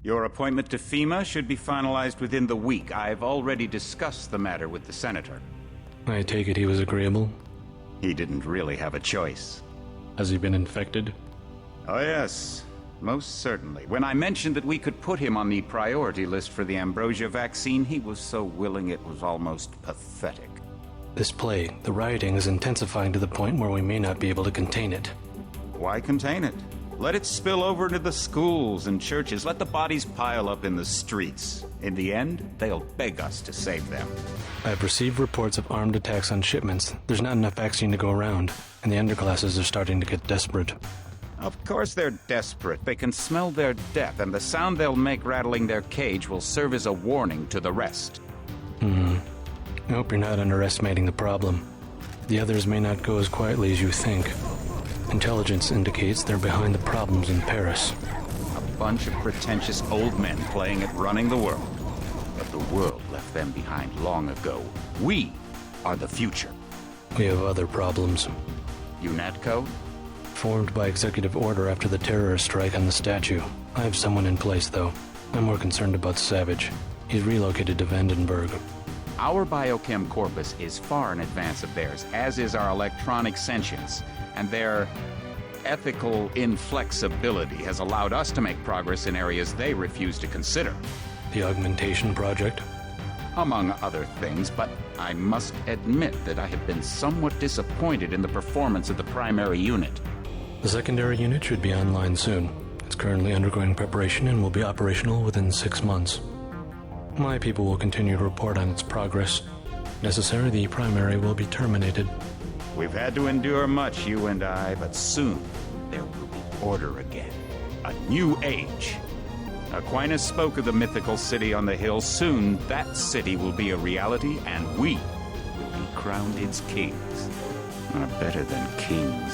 Your appointment to FEMA should be finalized within the week. I've already discussed the matter with the Senator. I take it he was agreeable? He didn't really have a choice. Has he been infected? Oh yes, most certainly. When I mentioned that we could put him on the priority list for the ambrosia vaccine, he was so willing it was almost pathetic. This plague, the rioting, is intensifying to the point where we may not be able to contain it. Why contain it? Let it spill over into the schools and churches. Let the bodies pile up in the streets. In the end, they'll beg us to save them. I've received reports of armed attacks on shipments. There's not enough vaccine to go around, and the underclasses are starting to get desperate. Of course they're desperate. They can smell their death, and the sound they'll make rattling their cage will serve as a warning to the rest. I hope you're not underestimating the problem. The others may not go as quietly as you think. Intelligence indicates they're behind the problems in Paris. A bunch of pretentious old men playing at running the world. But the world left them behind long ago. We are the future. We have other problems. UNATCO? Formed by executive order after the terrorist strike on the statue. I have someone in place, though. I'm more concerned about Savage. He's relocated to Vandenberg. Our biochem corpus is far in advance of theirs, as is our electronic sentience, and their ethical inflexibility has allowed us to make progress in areas they refuse to consider. The augmentation project? Among other things, but I must admit that I have been somewhat disappointed in the performance of the primary unit. The secondary unit should be online soon. It's currently undergoing preparation and will be operational within 6 months. My people will continue to report on its progress. If necessary, the primary will be terminated. We've had to endure much, you and I, but soon there will be order again. A new age. Aquinas spoke of the mythical city on the hill. Soon that city will be a reality, and we will be crowned its kings. Better than kings.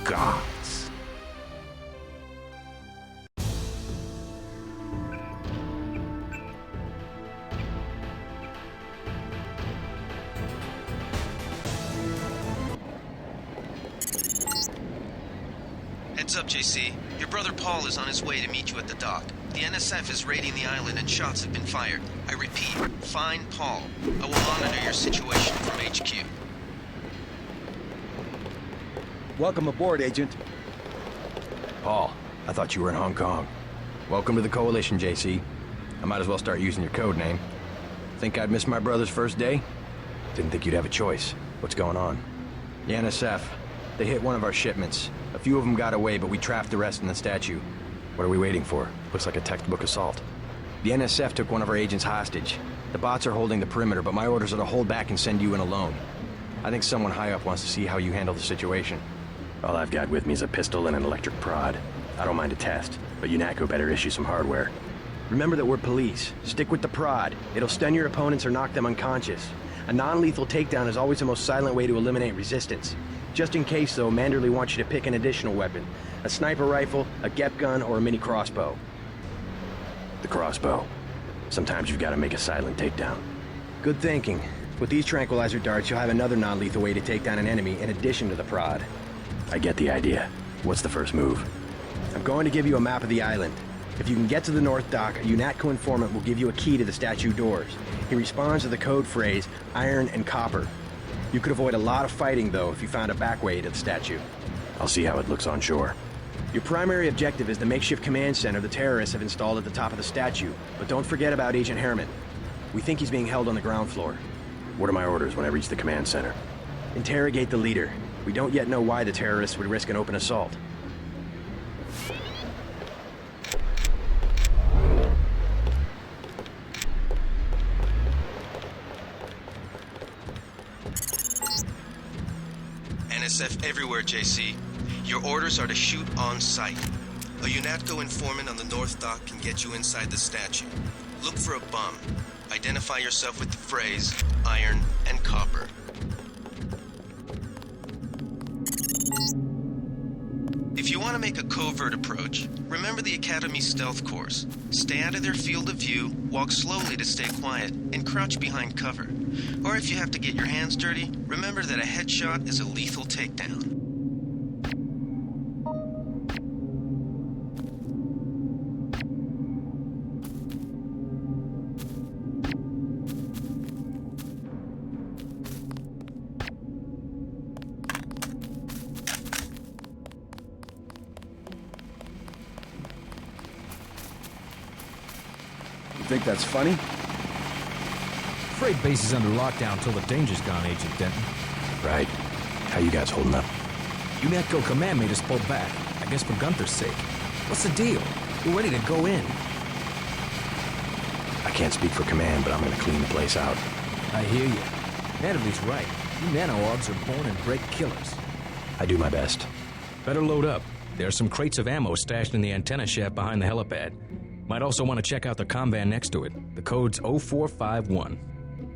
Gods. Heads up, JC. Your brother Paul is on his way to meet you at the dock. The NSF is raiding the island and shots have been fired. I repeat, find Paul. I will monitor your situation from HQ. Welcome aboard, Agent. Paul, I thought you were in Hong Kong. Welcome to the Coalition, JC. I might as well start using your code name. Think I'd miss my brother's first day? Didn't think you'd have a choice. What's going on? The NSF. They hit one of our shipments. A few of them got away, but we trapped the rest in the statue. What are we waiting for? Looks like a textbook assault. The NSF took one of our agents hostage. The bots are holding the perimeter, but my orders are to hold back and send you in alone. I think someone high up wants to see how you handle the situation. All I've got with me is a pistol and an electric prod. I don't mind a test, but UNATCO better issue some hardware. Remember that we're police. Stick with the prod. It'll stun your opponents or knock them unconscious. A non-lethal takedown is always the most silent way to eliminate resistance. Just in case, though, Manderley wants you to pick an additional weapon. A sniper rifle, a GEP gun, or a mini crossbow. The crossbow. Sometimes you've got to make a silent takedown. Good thinking. With these tranquilizer darts, you'll have another non-lethal way to take down an enemy in addition to the prod. I get the idea. What's the first move? I'm going to give you a map of the island. If you can get to the North Dock, a UNATCO informant will give you a key to the statue doors. He responds to the code phrase, iron and copper. You could avoid a lot of fighting, though, if you found a back way to the statue. I'll see how it looks on shore. Your primary objective is the makeshift command center the terrorists have installed at the top of the statue. But don't forget about Agent Herman. We think he's being held on the ground floor. What are my orders when I reach the command center? Interrogate the leader. We don't yet know why the terrorists would risk an open assault. NSF everywhere, JC. Your orders are to shoot on sight. A UNATCO informant on the North Dock can get you inside the statue. Look for a bomb. Identify yourself with the phrase, iron and copper. If you want to make a covert approach, remember the Academy stealth course. Stay out of their field of view, walk slowly to stay quiet, and crouch behind cover. Or if you have to get your hands dirty, remember that a headshot is a lethal takedown. think that's funny? Freight base is under lockdown till the danger's gone, Agent Denton. Right. How you guys holding up? UNATCO command made us pull back, I guess for Gunther's sake. What's the deal? We're ready to go in. I can't speak for command, but I'm gonna clean the place out. I hear you. Natalie's right. You nano-augs are born and bred killers. I do my best. Better load up. There are some crates of ammo stashed in the antenna shaft behind the helipad. Might also want to check out the comm van next to it. The code's 0451.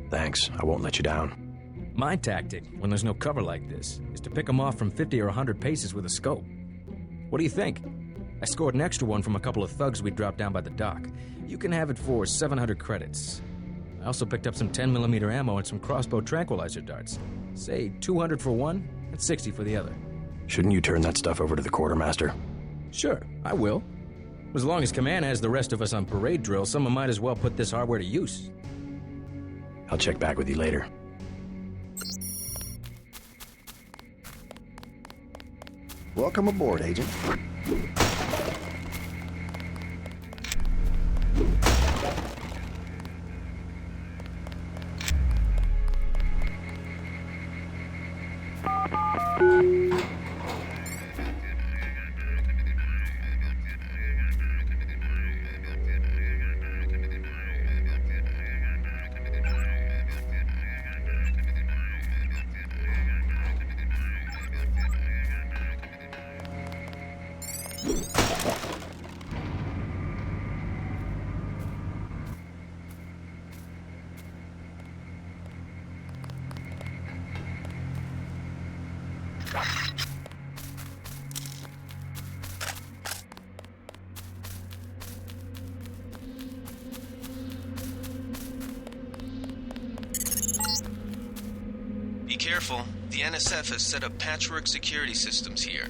Thanks. I won't let you down. My tactic, when there's no cover like this, is to pick them off from 50 or 100 paces with a scope. What do you think? I scored an extra one from a couple of thugs we dropped down by the dock. You can have it for 700 credits. I also picked up some 10mm ammo and some crossbow tranquilizer darts. Say 200 for one and 60 for the other. Shouldn't you turn that stuff over to the quartermaster? Sure, I will. As long as Command has the rest of us on parade drill, someone might as well put this hardware to use. I'll check back with you later. Welcome aboard, Agent. Be careful. The NSF has set up patchwork security systems here.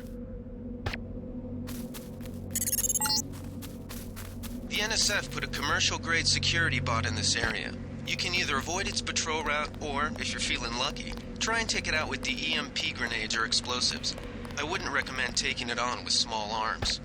The NSF put a commercial-grade security bot in this area. You can either avoid its patrol route, or, if you're feeling lucky, try and take it out with the EMP grenades or explosives. I wouldn't recommend taking it on with small arms.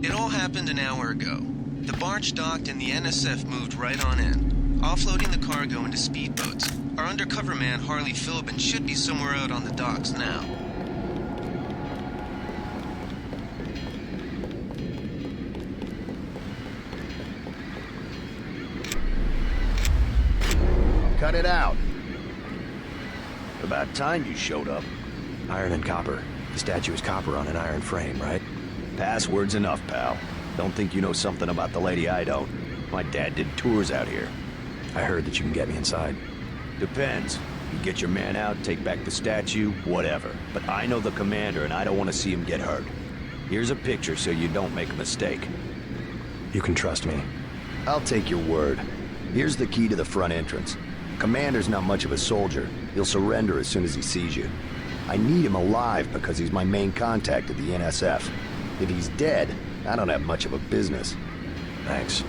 It all happened an hour ago. The barge docked and the NSF moved right on in, offloading the cargo into speedboats. Our undercover man, Harley Philbin, should be somewhere out on the docks now. Cut it out. About time you showed up. Iron and copper. The statue is copper on an iron frame, right? Password's enough, pal. Don't think you know something about the lady I don't. My dad did tours out here. I heard that you can get me inside. Depends. You get your man out, take back the statue, whatever. But I know the commander and I don't want to see him get hurt. Here's a picture so you don't make a mistake. You can trust me. I'll take your word. Here's the key to the front entrance. Commander's not much of a soldier. He'll surrender as soon as he sees you. I need him alive because he's my main contact at the NSF. If he's dead, I don't have much of a business. Thanks.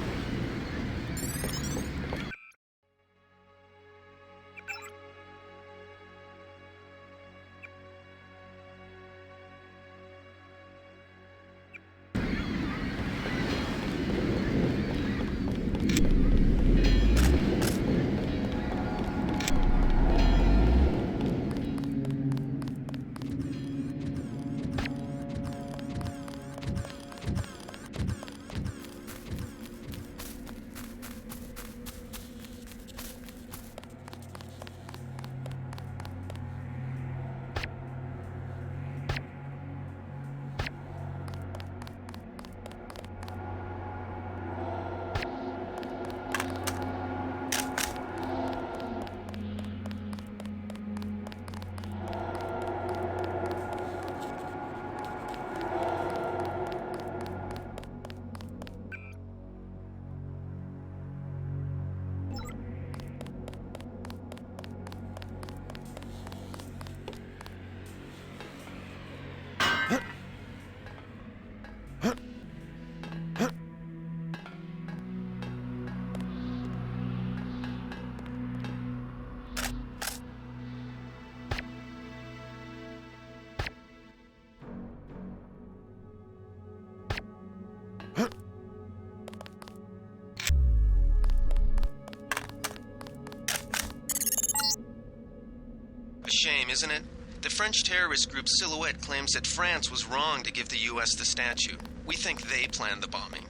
shame, isn't it? The French terrorist group Silhouette claims that France was wrong to give the U.S. the statue. We think they planned the bombing.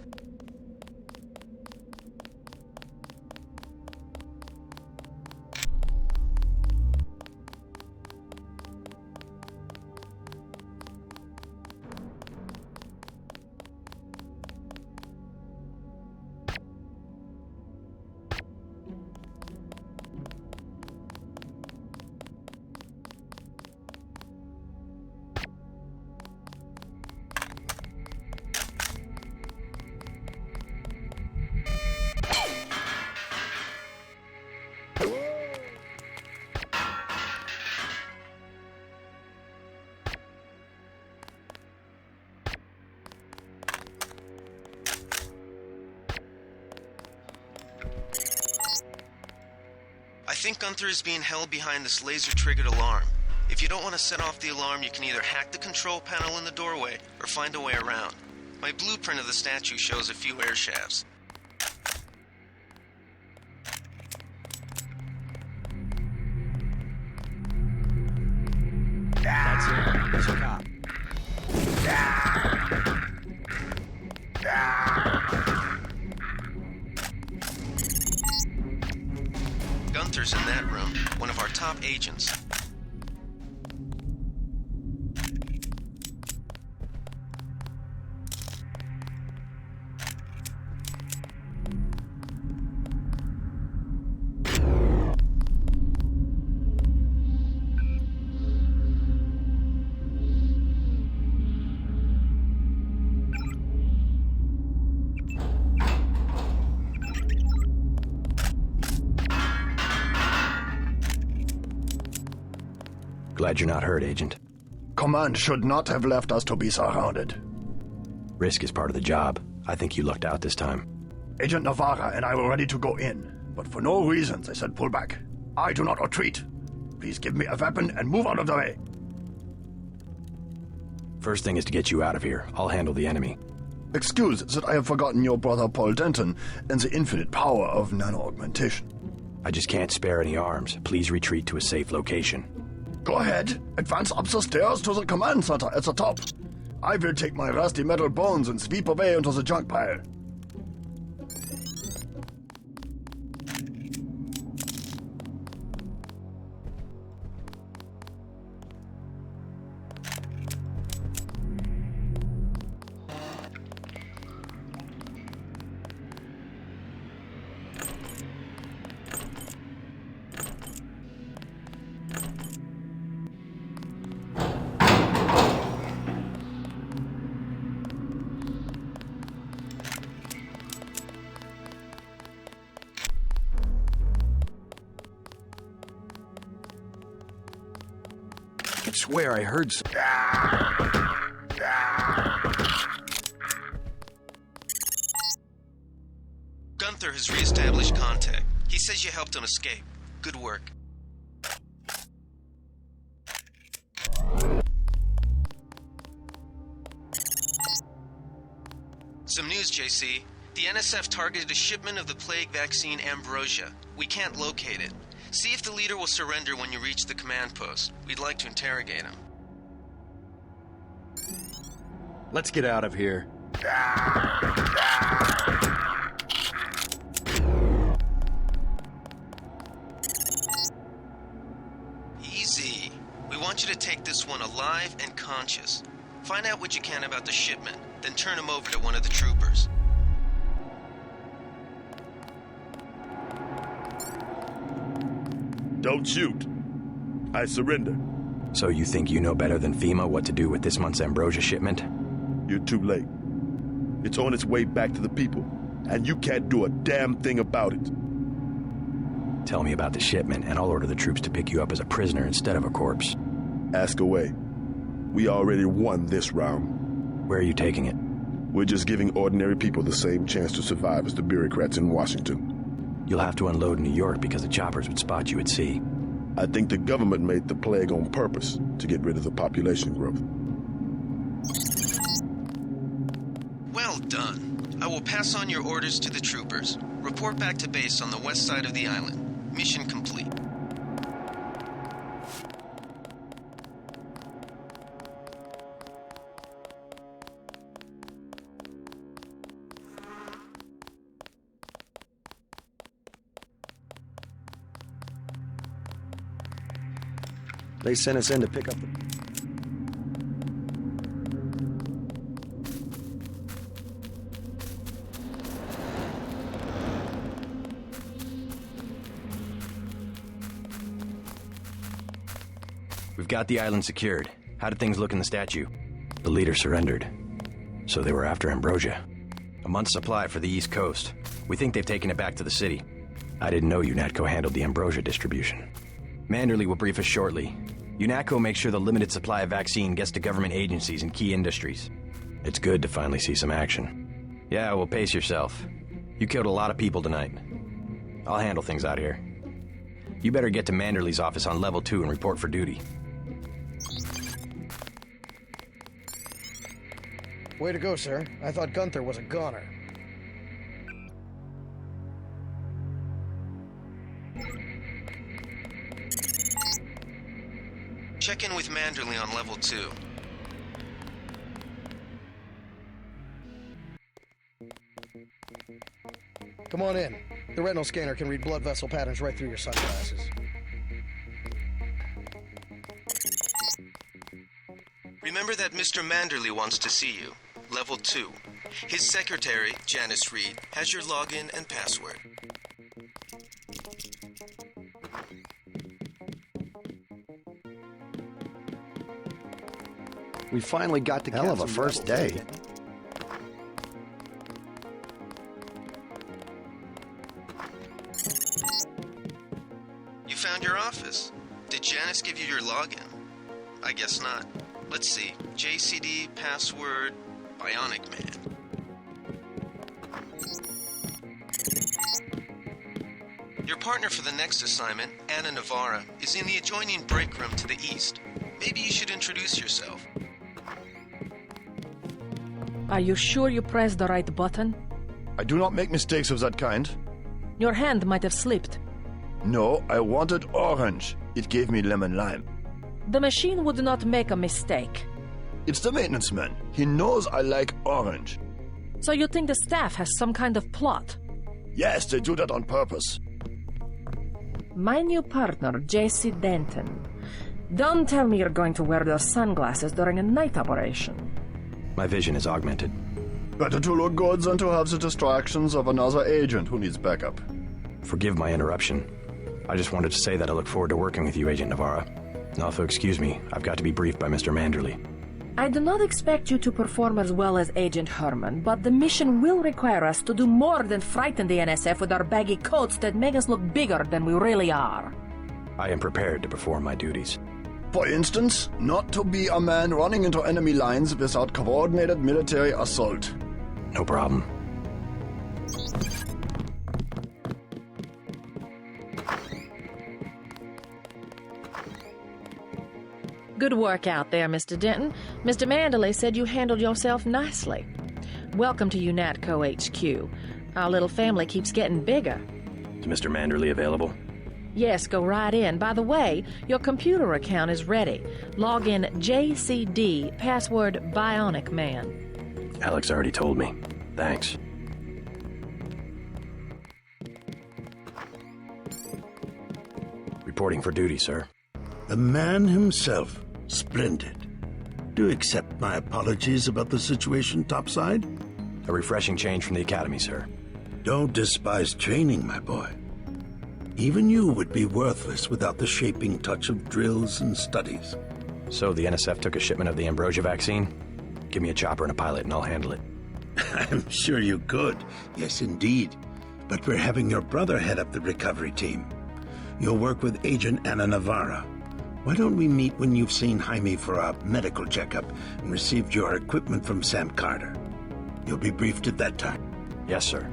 I think Gunther is being held behind this laser-triggered alarm. If you don't want to set off the alarm, you can either hack the control panel in the doorway or find a way around. My blueprint of the statue shows a few air shafts. That's it. There's a cop. Gunther's in that room, one of our top agents. Glad you're not hurt, Agent. Command should not have left us to be surrounded. Risk is part of the job. I think you lucked out this time. Agent Navarra and I were ready to go in, but for no reason they said pull back. I do not retreat. Please give me a weapon and move out of the way. First thing is to get you out of here. I'll handle the enemy. Excuse that I have forgotten your brother Paul Denton and the infinite power of nano-augmentation. I just can't spare any arms. Please retreat to a safe location. Go ahead. Advance up the stairs to the command center at the top. I will take my rusty metal bones and sweep away into the junk pile. I swear I heard Gunther has reestablished contact. He says you helped him escape. Good work. Some news, JC. The NSF targeted a shipment of the plague vaccine Ambrosia. We can't locate it. See if the leader will surrender when you reach the command post. We'd like to interrogate him. Let's get out of here. Easy. We want you to take this one alive and conscious. Find out what you can about the shipment, then turn him over to one of the troopers. Don't shoot. I surrender. So you think you know better than FEMA what to do with this month's Ambrosia shipment? You're too late. It's on its way back to the people, and you can't do a damn thing about it. Tell me about the shipment, and I'll order the troops to pick you up as a prisoner instead of a corpse. Ask away. We already won this round. Where are you taking it? We're just giving ordinary people the same chance to survive as the bureaucrats in Washington. You'll have to unload in New York because the choppers would spot you at sea. I think the government made the plague on purpose to get rid of the population growth. Well done. I will pass on your orders to the troopers. Report back to base on the west side of the island. Mission complete. They sent us in to pick up the... We've got the island secured. How did things look in the statue? The leader surrendered. So they were after Ambrosia. A month's supply for the East Coast. We think they've taken it back to the city. I didn't know UNATCO handled the Ambrosia distribution. Manderley will brief us shortly. UNATCO makes sure the limited supply of vaccine gets to government agencies and key industries. It's good to finally see some action. Yeah, well, pace yourself. You killed a lot of people tonight. I'll handle things out here. You better get to Manderley's office on level 2 and report for duty. Way to go, sir. I thought Gunther was a goner. Check in with Manderley on level 2. Come on in. The retinal scanner can read blood vessel patterns right through your sunglasses. Remember that Mr. Manderley wants to see you. Level 2. His secretary, Janice Reed, has your login and password. We finally got to Hell of a some first rebels. day. You found your office. Did Janice give you your login? I guess not. Let's see. JCD, password, Bionic Man. Your partner for the next assignment, Anna Navarra, is in the adjoining break room to the east. Maybe you should introduce yourself. Are you sure you pressed the right button? I do not make mistakes of that kind. Your hand might have slipped. No, I wanted orange. It gave me lemon lime. The machine would not make a mistake. It's the maintenance man. He knows I like orange. So you think the staff has some kind of plot? Yes, they do that on purpose. My new partner, J.C. Denton. Don't tell me you're going to wear those sunglasses during a night operation. My vision is augmented. Better to look good than to have the distractions of another agent who needs backup. Forgive my interruption. I just wanted to say that I look forward to working with you, Agent Navarra. Also, excuse me, I've got to be briefed by Mr. Manderley. I do not expect you to perform as well as Agent Herman, but the mission will require us to do more than frighten the NSF with our baggy coats that make us look bigger than we really are. I am prepared to perform my duties. For instance, not to be a man running into enemy lines without coordinated military assault. No problem. Good work out there, Mr. Denton. Mr. Manderley said you handled yourself nicely. Welcome to UNATCO HQ. Our little family keeps getting bigger. Is Mr. Manderley available? Yes, go right in. By the way, your computer account is ready. Log in JCD, password Bionic Man. Alex already told me. Thanks. Reporting for duty, sir. The man himself. Splendid. Do accept my apologies about the situation topside? A refreshing change from the academy, sir. Don't despise training, my boy. Even you would be worthless without the shaping touch of drills and studies. So the NSF took a shipment of the Ambrosia vaccine? Give me a chopper and a pilot and I'll handle it. I'm sure you could. Yes, indeed. But we're having your brother head up the recovery team. You'll work with Agent Anna Navarra. Why don't we meet when you've seen Jaime for a medical checkup and received your equipment from Sam Carter? You'll be briefed at that time. Yes, sir.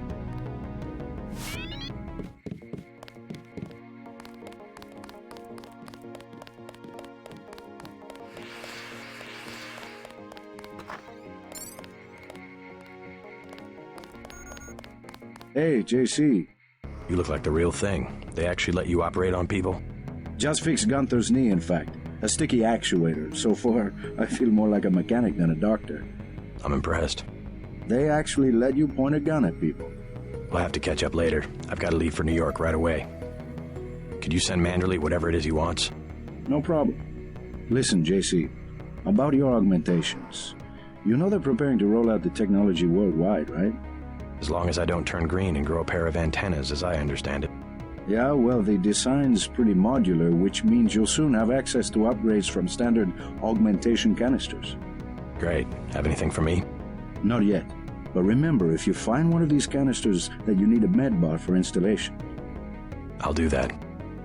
Hey, JC. You look like the real thing. They actually let you operate on people? Just fixed Gunther's knee, in fact. A sticky actuator. So far, I feel more like a mechanic than a doctor. I'm impressed. They actually let you point a gun at people. We'll have to catch up later. I've got to leave for New York right away. Could you send Manderley whatever it is he wants? No problem. Listen, JC, about your augmentations. You know they're preparing to roll out the technology worldwide, right? As long as I don't turn green and grow a pair of antennas, as I understand it. Yeah, well, the design's pretty modular, which means you'll soon have access to upgrades from standard augmentation canisters. Great. Have anything for me? Not yet. But remember, if you find one of these canisters that you need a medbot for installation. I'll do that.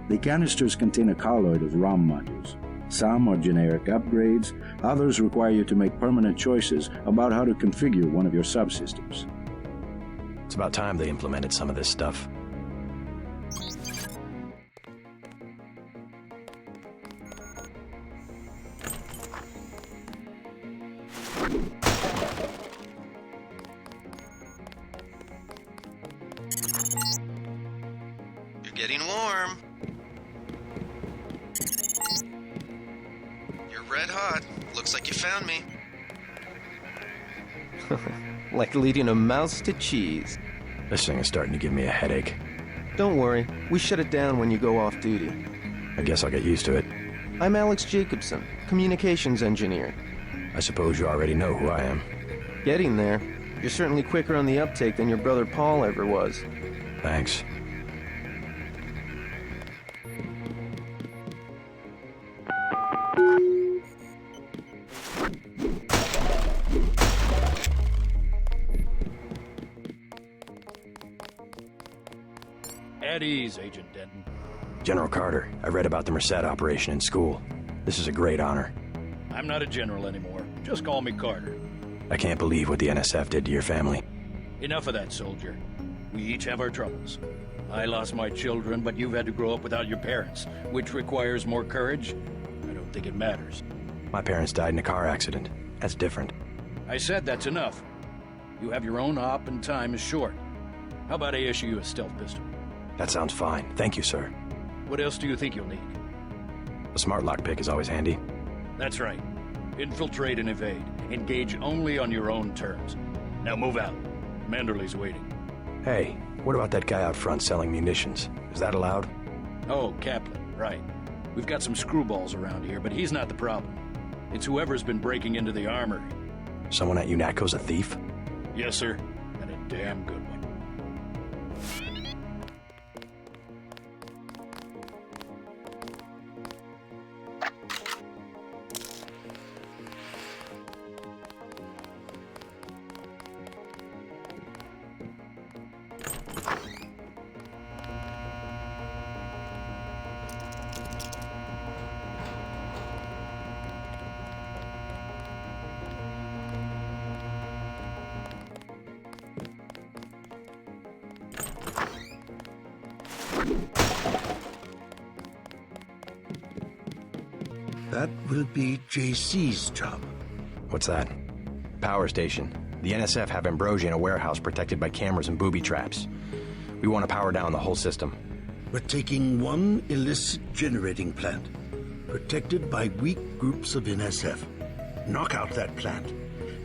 The canisters contain a colloid of ROM modules. Some are generic upgrades, others require you to make permanent choices about how to configure one of your subsystems. It's about time they implemented some of this stuff. You're getting warm. You're red hot. Looks like you found me. Like leading a mouse to cheese. This thing is starting to give me a headache. Don't worry, we shut it down when you go off duty. I guess I'll get used to it. I'm Alex Jacobson, communications engineer. I suppose you already know who I am. Getting there. You're certainly quicker on the uptake than your brother Paul ever was. Thanks. At ease, Agent Denton. General Carter, I read about the Merced operation in school. This is a great honor. I'm not a general anymore. Just call me Carter. I can't believe what the NSF did to your family. Enough of that, soldier. We each have our troubles. I lost my children, but you've had to grow up without your parents, which requires more courage. I don't think it matters. My parents died in a car accident. That's different. I said that's enough. You have your own op and time is short. How about I issue you a stealth pistol? That sounds fine. Thank you, sir. What else do you think you'll need? A smart lockpick is always handy. That's right. Infiltrate and evade. Engage only on your own terms. Now move out. Manderley's waiting. Hey, what about that guy out front selling munitions? Is that allowed? Oh, Kaplan, right. We've got some screwballs around here, but he's not the problem. It's whoever's been breaking into the armory. Someone at UNATCO's a thief? Yes, sir. And a damn good one. That will be JC's job. What's that? Power station. The NSF have Ambrosia in a warehouse protected by cameras and booby traps. We want to power down the whole system. We're taking one illicit generating plant, protected by weak groups of NSF. Knock out that plant,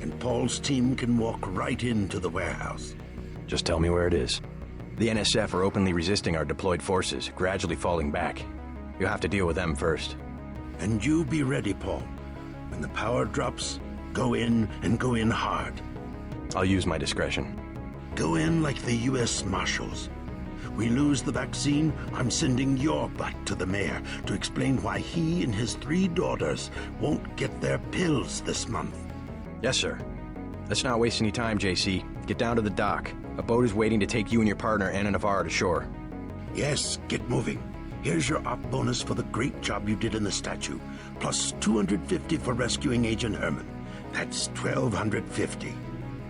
and Paul's team can walk right into the warehouse. Just tell me where it is. The NSF are openly resisting our deployed forces, gradually falling back. You'll have to deal with them first. And you be ready, Paul. When the power drops, go in and go in hard. I'll use my discretion. Go in like the U.S. Marshals. We lose the vaccine, I'm sending your butt to the mayor to explain why he and his 3 daughters won't get their pills this month. Yes, sir. Let's not waste any time, JC. Get down to the dock. A boat is waiting to take you and your partner, Anna Navarro, to shore. Yes, get moving. Here's your op bonus for the great job you did in the statue, plus 250 for rescuing Agent Herman. That's 1,250.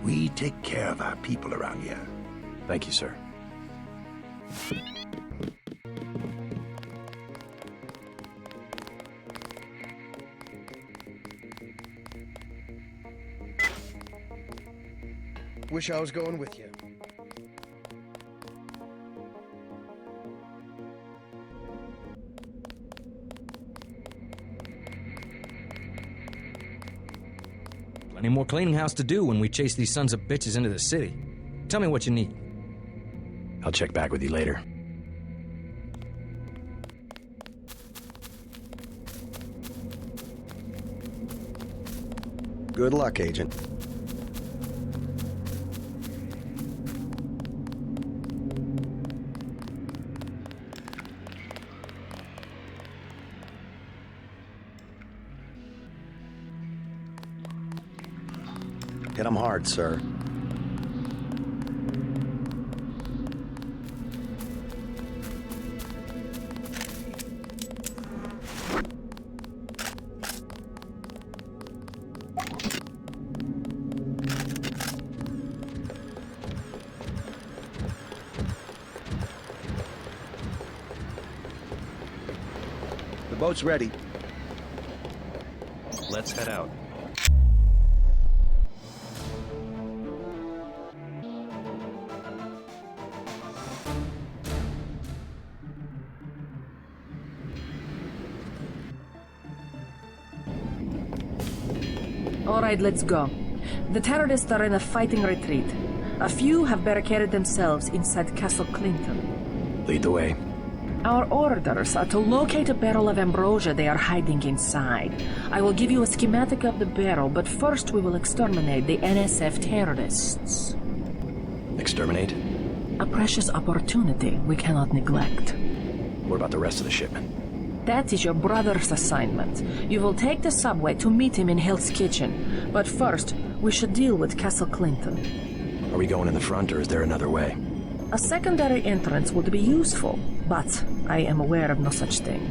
We take care of our people around here. Thank you, sir. Wish I was going with you. Plenty more cleaning house to do when we chase these sons of bitches into the city. Tell me what you need. I'll check back with you later. Good luck, Agent. Hit him hard, sir. The boat's ready. Let's head out. All right, let's go. The terrorists are in a fighting retreat. A few have barricaded themselves inside Castle Clinton. Lead the way. Our orders are to locate a barrel of ambrosia they are hiding inside. I will give you a schematic of the barrel, but first we will exterminate the NSF terrorists. Exterminate? A precious opportunity we cannot neglect. What about the rest of the shipment? That is your brother's assignment. You will take the subway to meet him in Hell's Kitchen. But first, we should deal with Castle Clinton. Are we going in the front, or is there another way? A secondary entrance would be useful, but I am aware of no such thing.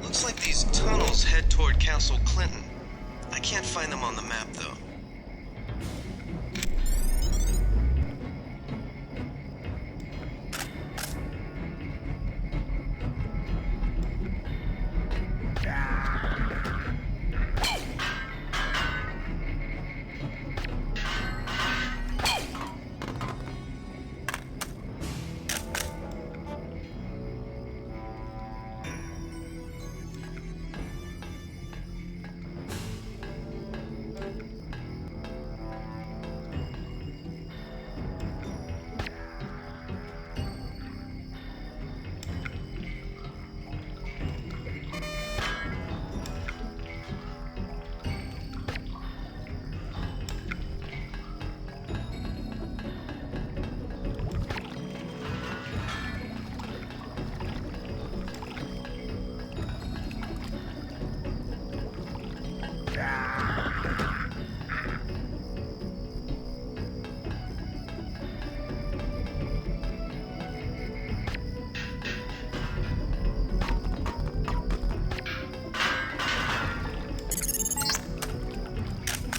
Looks like these tunnels head toward Castle Clinton. I can't find them on the map, though.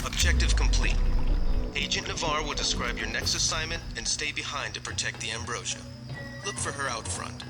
Objective complete. Agent Navarre will describe your next assignment and stay behind to protect the ambrosia. Look for her out front.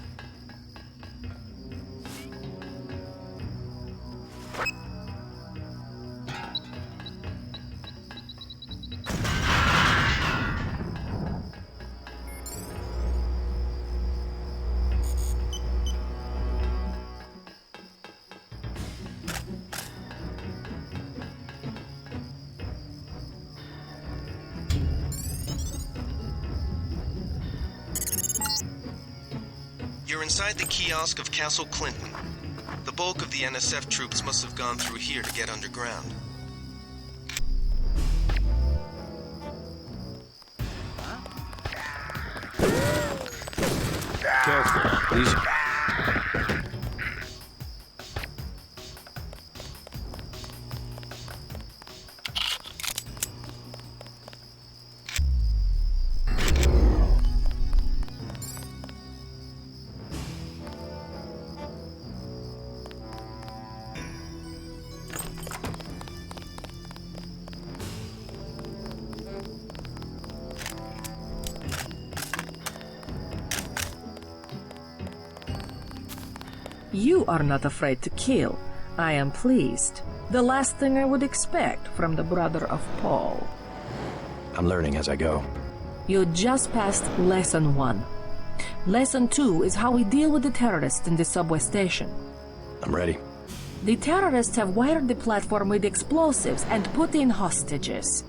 You're inside the kiosk of Castle Clinton. The bulk of the NSF troops must have gone through here to get underground. Careful. These... You are not afraid to kill. I am pleased. The last thing I would expect from the brother of Paul. I'm learning as I go. You just passed lesson 1. Lesson 2 is how we deal with the terrorists in the subway station. I'm ready. The terrorists have wired the platform with explosives and put in hostages.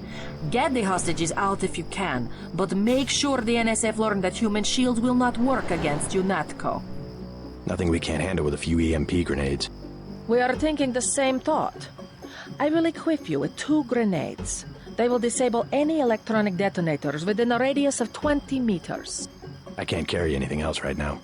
Get the hostages out if you can, but make sure the NSF learn that human shields will not work against UNATCO. Nothing we can't handle with a few EMP grenades. We are thinking the same thought. I will equip you with 2 grenades. They will disable any electronic detonators within a radius of 20 meters. I can't carry anything else right now.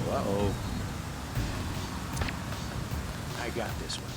Uh-oh. I got this one.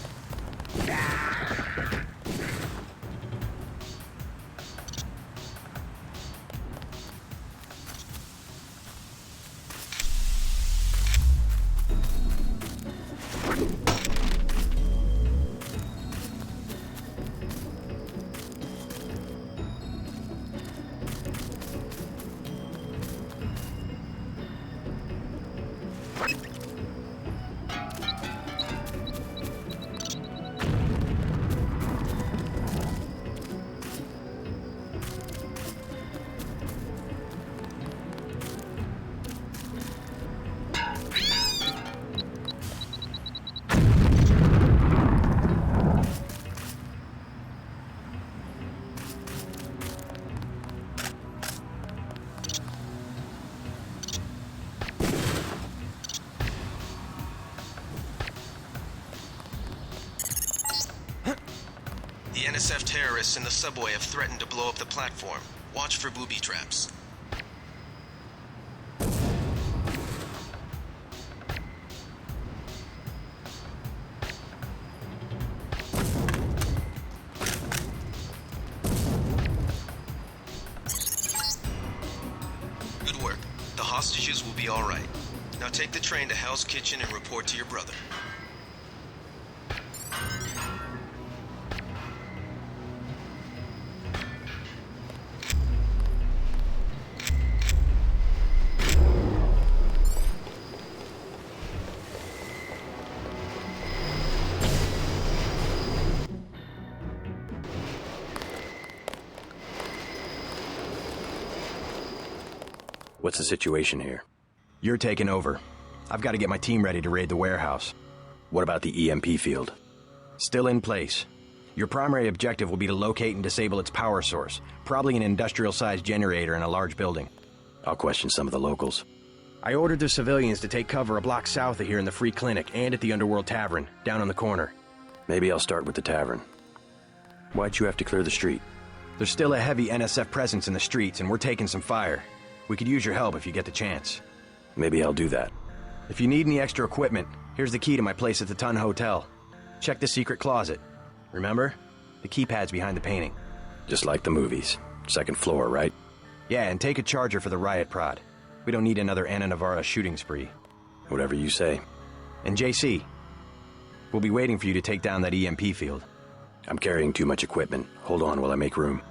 The NSF terrorists in the subway have threatened to blow up the platform. Watch for booby traps. Good work. The hostages will be all right. Now take the train to Hell's Kitchen and report to your brother. What's the situation here? You're taking over. I've got to get my team ready to raid the warehouse. What about the EMP field? Still in place. Your primary objective will be to locate and disable its power source, probably an industrial-sized generator in a large building. I'll question some of the locals. I ordered the civilians to take cover a block south of here in the Free Clinic and at the Underworld Tavern, down on the corner. Maybe I'll start with the tavern. Why'd you have to clear the street? There's still a heavy NSF presence in the streets, and we're taking some fire. We could use your help if you get the chance. Maybe I'll do that. If you need any extra equipment, here's the key to my place at the Ton Hotel. Check the secret closet. Remember? The keypad's behind the painting. Just like the movies. Second floor, right? Yeah, and take a charger for the riot prod. We don't need another Anna Navarra shooting spree. Whatever you say. And JC, we'll be waiting for you to take down that EMP field. I'm carrying too much equipment. Hold on while I make room.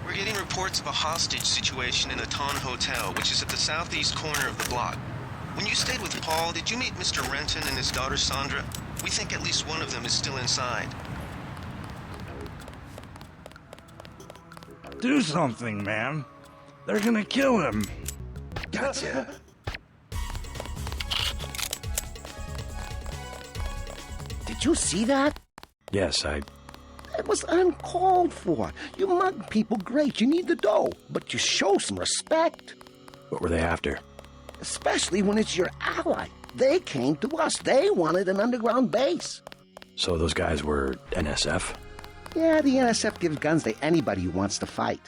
We're getting reports of a hostage situation in the Ton Hotel, which is at the southeast corner of the block. When you stayed with Paul, did you meet Mr. Renton and his daughter Sandra? We think at least one of them is still inside. Do something, man. They're gonna kill him. Gotcha. Did you see that? Yes, It was uncalled for. You mug people great. You need the dough. But you show some respect. What were they after? Especially when it's your ally. They came to us. They wanted an underground base. So those guys were NSF? Yeah, the NSF gives guns to anybody who wants to fight.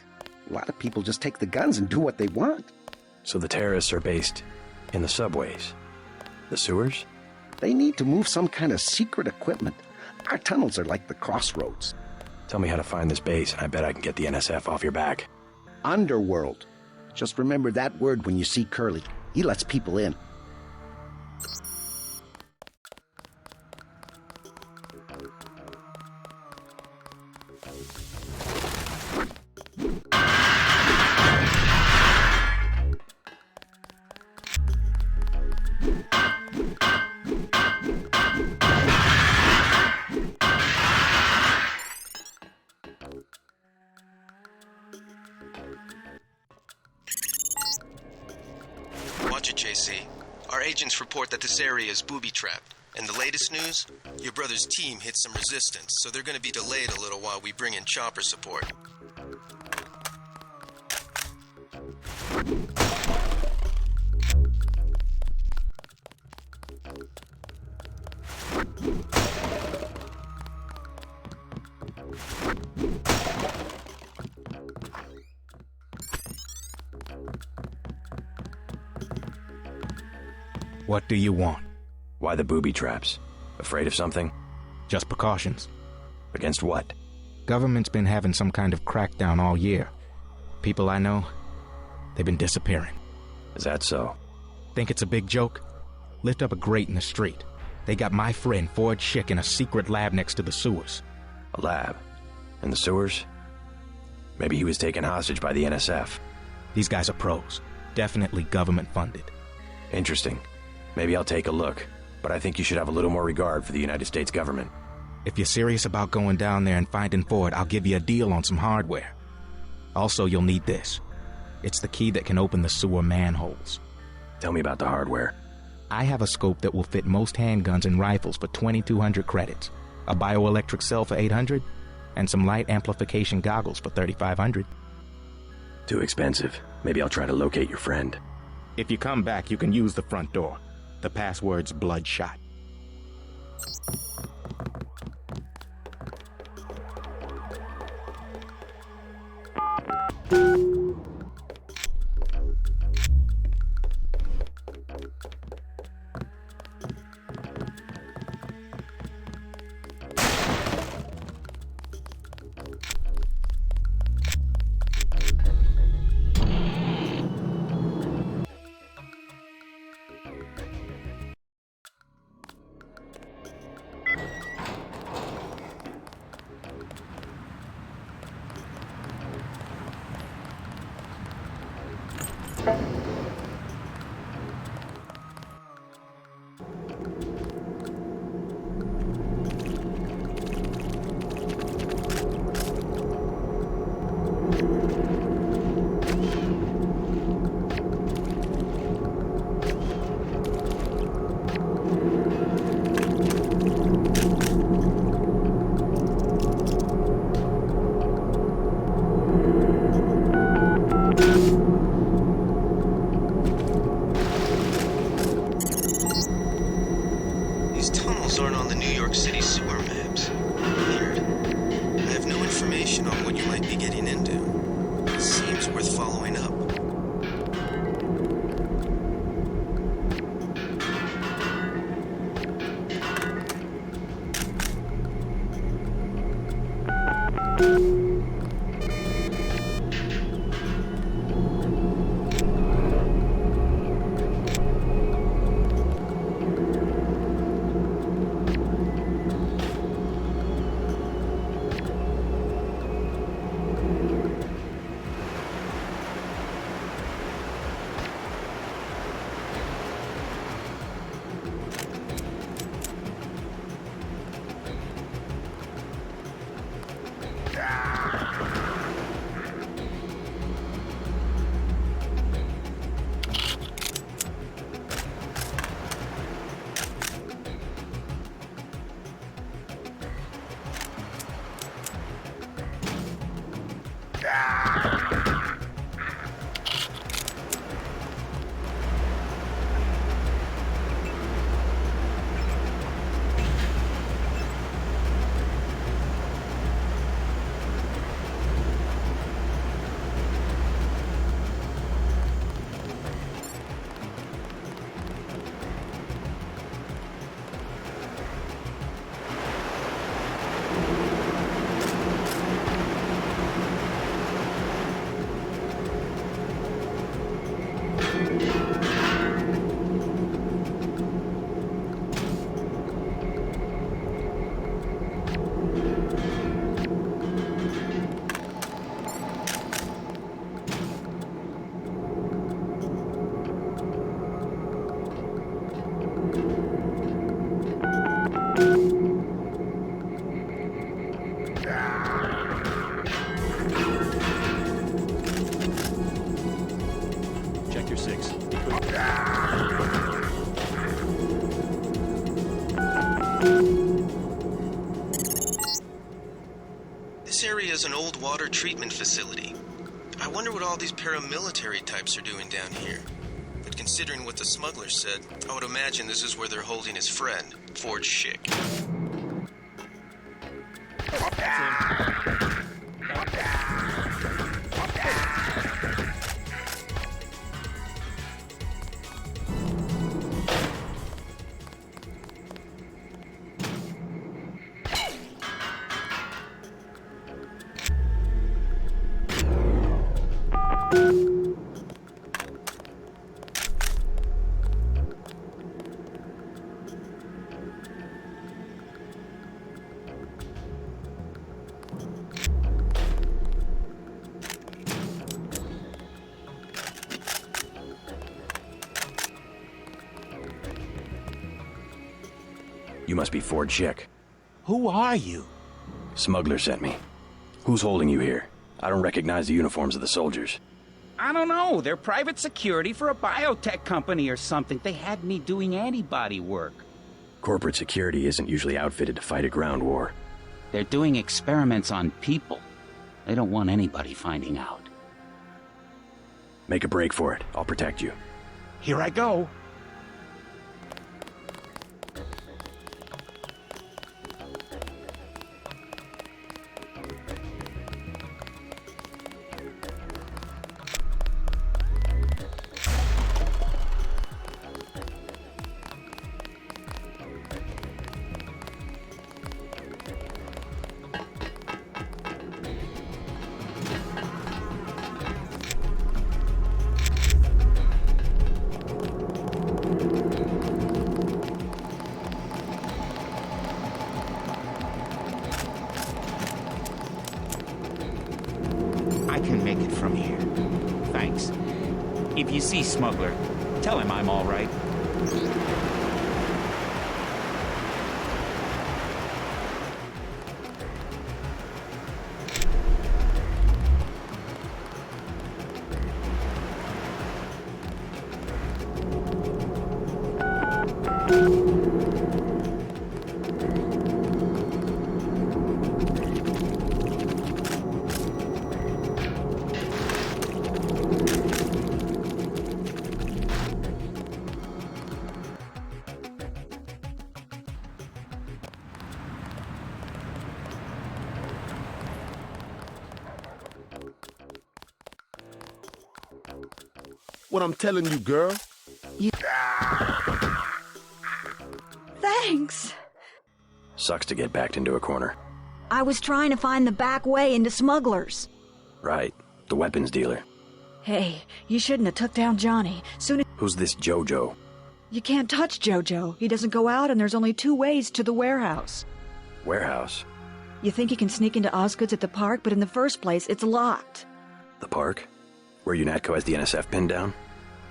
A lot of people just take the guns and do what they want. So the terrorists are based in the subways? The sewers? They need to move some kind of secret equipment. Our tunnels are like the crossroads. Tell me how to find this base, and I bet I can get the NSF off your back. Underworld. Just remember that word when you see Curly. He lets people in. Watch it, JC. Our agents report that this area is booby-trapped. And the latest news? Your brother's team hit some resistance, so they're going to be delayed a little while we bring in chopper support. What do you want? Why the booby traps? Afraid of something? Just precautions. Against what? Government's been having some kind of crackdown all year. People I know, they've been disappearing. Is that so? Think it's a big joke? Lift up a grate in the street. They got my friend Ford Schick in a secret lab next to the sewers. A lab? In the sewers? Maybe he was taken hostage by the NSF. These guys are pros. Definitely government funded. Interesting. Maybe I'll take a look, but I think you should have a little more regard for the United States government. If you're serious about going down there and finding Ford, I'll give you a deal on some hardware. Also, you'll need this. It's the key that can open the sewer manholes. Tell me about the hardware. I have a scope that will fit most handguns and rifles for 2,200 credits, a bioelectric cell for 800, and some light amplification goggles for 3,500. Too expensive. Maybe I'll try to locate your friend. If you come back, you can use the front door. The password's Bloodshot. These tunnels aren't on the New York City sewer maps. Weird. I have no information on what you might be getting into. It seems worth following up. Ah! Check your 6. This area is an old water treatment facility. I wonder what all these paramilitary types are doing down here. But considering what the smuggler said, I would imagine this is where they're holding his friend, Forge Schick. You must be Forge Schick. Who are you? Smuggler sent me. Who's holding you here? I don't recognize the uniforms of the soldiers. I don't know. They're private security for a biotech company or something. They had me doing antibody work. Corporate security isn't usually outfitted to fight a ground war. They're doing experiments on people. They don't want anybody finding out. Make a break for it. I'll protect you. Here I go. I can make it from here. Thanks. If you see Smuggler, tell him I'm all right. What I'm telling you, girl. Thanks. Sucks to get backed into a corner. I was trying to find the back way into smugglers. Right. The weapons dealer. Hey, you shouldn't have took down Johnny. Soon as Who's this Jojo? you can't touch Jojo. He doesn't go out, and there's only 2 ways to the warehouse. Warehouse? You think you can sneak into Osgood's at the park, but in the first place, it's locked. The park? Where UNATCO has the NSF pinned down?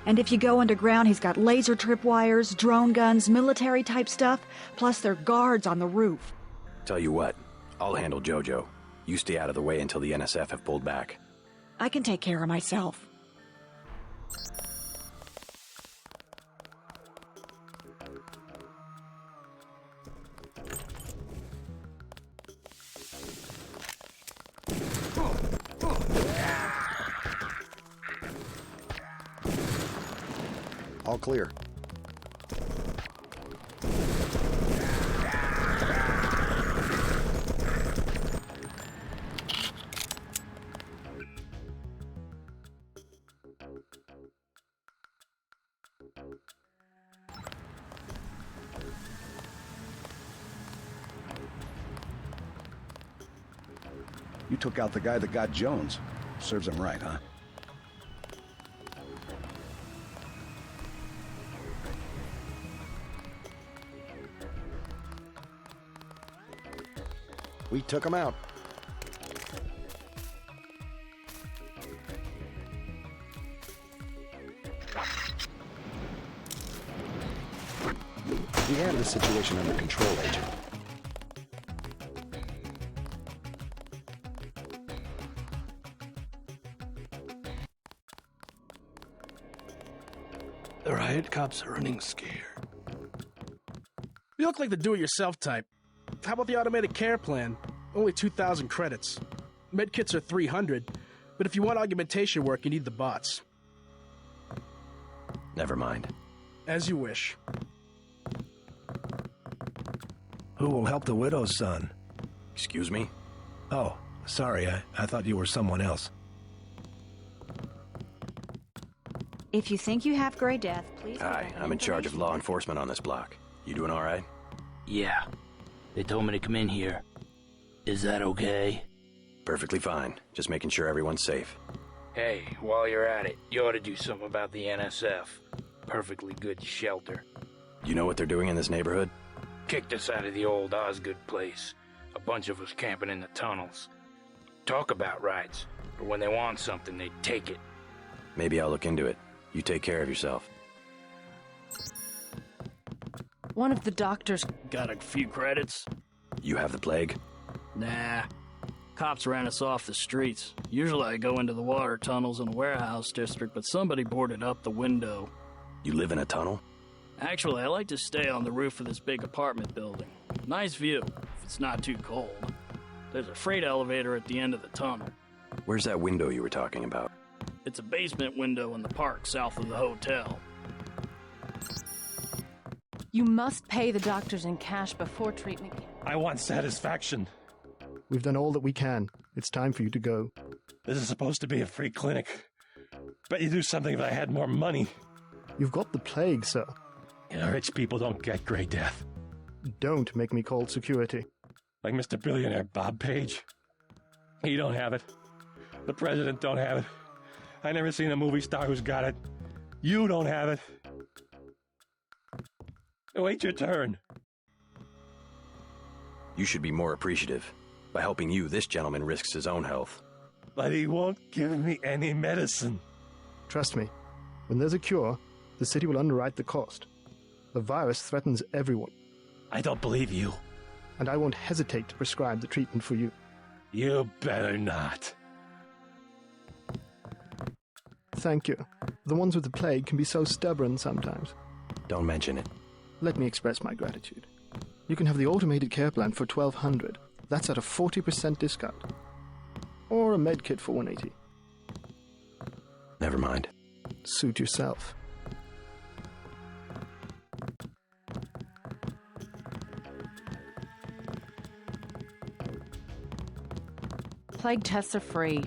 And if you go underground, he's got laser tripwires, drone guns, military-type stuff, plus there are guards on the roof. Tell you what, I'll handle Jojo. You stay out of the way until the NSF have pulled back. I can take care of myself. All clear. You took out the guy that got Jones. Serves him right, huh? We took him out. We have the situation under control, Agent. The riot cops are running scared. You look like the do-it-yourself type. How about the automated care plan? Only 2,000 credits. Medkits are 300, but if you want augmentation work, you need the bots. Never mind. As you wish. Who will help the widow's son? Excuse me? Oh, sorry, I thought you were someone else. If you think you have Gray Death, please... Hi, I'm in charge of law enforcement on this block. You doing all right? Yeah. They told me to come in here. Is that okay? Perfectly fine. Just making sure everyone's safe. Hey, while you're at it, you ought to do something about the NSF. Perfectly good shelter. You know what they're doing in this neighborhood? Kicked us out of the old Osgood place. A bunch of us camping in the tunnels. Talk about rights, but when they want something, they take it. Maybe I'll look into it. You take care of yourself. One of the doctors... Got a few credits? You have the plague? Nah. Cops ran us off the streets. Usually I go into the water tunnels in a warehouse district, but somebody boarded up the window. You live in a tunnel? Actually, I like to stay on the roof of this big apartment building. Nice view, if it's not too cold. There's a freight elevator at the end of the tunnel. Where's that window you were talking about? It's a basement window in the park south of the hotel. You must pay the doctors in cash before treatment. I want satisfaction. We've done all that we can. It's time for you to go. This is supposed to be a free clinic. Bet you do something if I had more money. You've got the plague, sir. You know, rich people don't get Gray Death. Don't make me call security. Like Mr. Billionaire Bob Page. He don't have it. The president don't have it. I never seen a movie star who's got it. You don't have it. Wait your turn. You should be more appreciative. By helping you, this gentleman risks his own health. But he won't give me any medicine. Trust me, when there's a cure, the city will underwrite the cost. The virus threatens everyone. I don't believe you. And I won't hesitate to prescribe the treatment for you. You better not. Thank you. The ones with the plague can be so stubborn sometimes. Don't mention it. Let me express my gratitude. You can have the automated care plan for $1,200. That's at a 40% discount. Or a med kit for $180. Never mind. Suit yourself. Plague tests are free.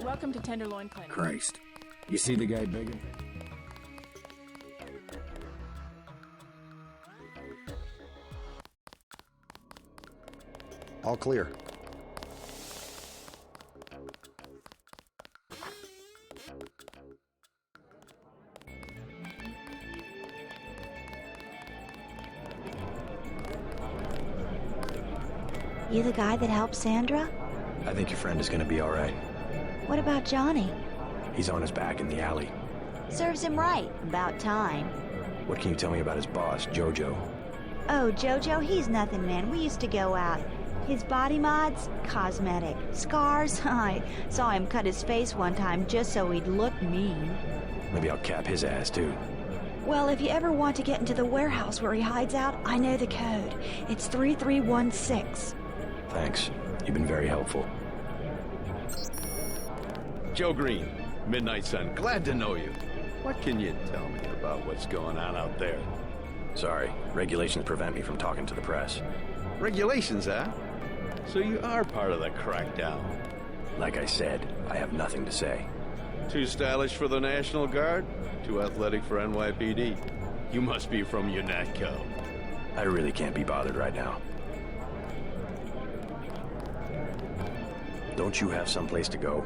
Welcome to Tenderloin Clinic. Christ. You see the guy begging? All clear. You the guy that helped Sandra? I think your friend is gonna be all right. What about Johnny? He's on his back in the alley. Serves him right. About time. What can you tell me about his boss, Jojo? Oh, Jojo, he's nothing, man. We used to go out. His body mods? Cosmetic. Scars? I saw him cut his face one time just so he'd look mean. Maybe I'll cap his ass, too. Well, if you ever want to get into the warehouse where he hides out, I know the code. It's 3316. Thanks. You've been very helpful. Joe Green, Midnight Sun. Glad to know you. What can you tell me about what's going on out there? Sorry, regulations prevent me from talking to the press. Regulations, huh? So you are part of the crackdown. Like I said, I have nothing to say. Too stylish for the National Guard? Too athletic for NYPD? You must be from UNATCO. I really can't be bothered right now. Don't you have someplace to go?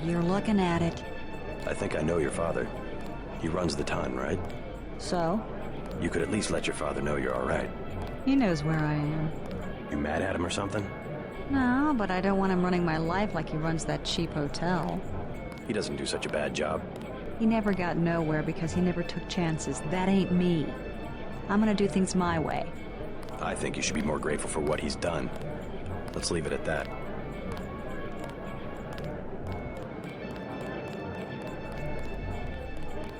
You're looking at it. I think I know your father. He runs the ton, right? So? You could at least let your father know you're all right. He knows where I am. You mad at him or something? No, but I don't want him running my life like he runs that cheap hotel. He doesn't do such a bad job. He never got nowhere because he never took chances. That ain't me. I'm gonna do things my way. I think you should be more grateful for what he's done. Let's leave it at that.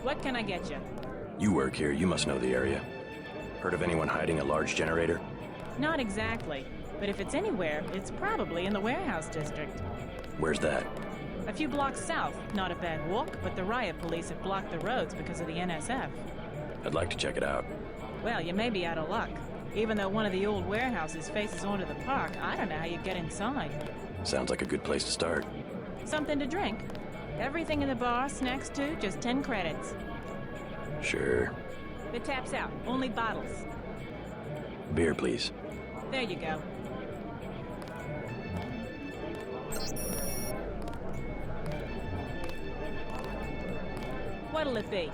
What can I get you? You work here, you must know the area. Heard of anyone hiding a large generator? Not exactly, but if it's anywhere, it's probably in the warehouse district. Where's that? A few blocks south. Not a bad walk, but the riot police have blocked the roads because of the NSF. I'd like to check it out. Well, you may be out of luck. Even though one of the old warehouses faces onto the park, I don't know how you get inside. Sounds like a good place to start. Something to drink? Everything in the bar, snacks too, just 10 credits. Sure. The tap's out, only bottles. Beer, please. There you go. What'll it be?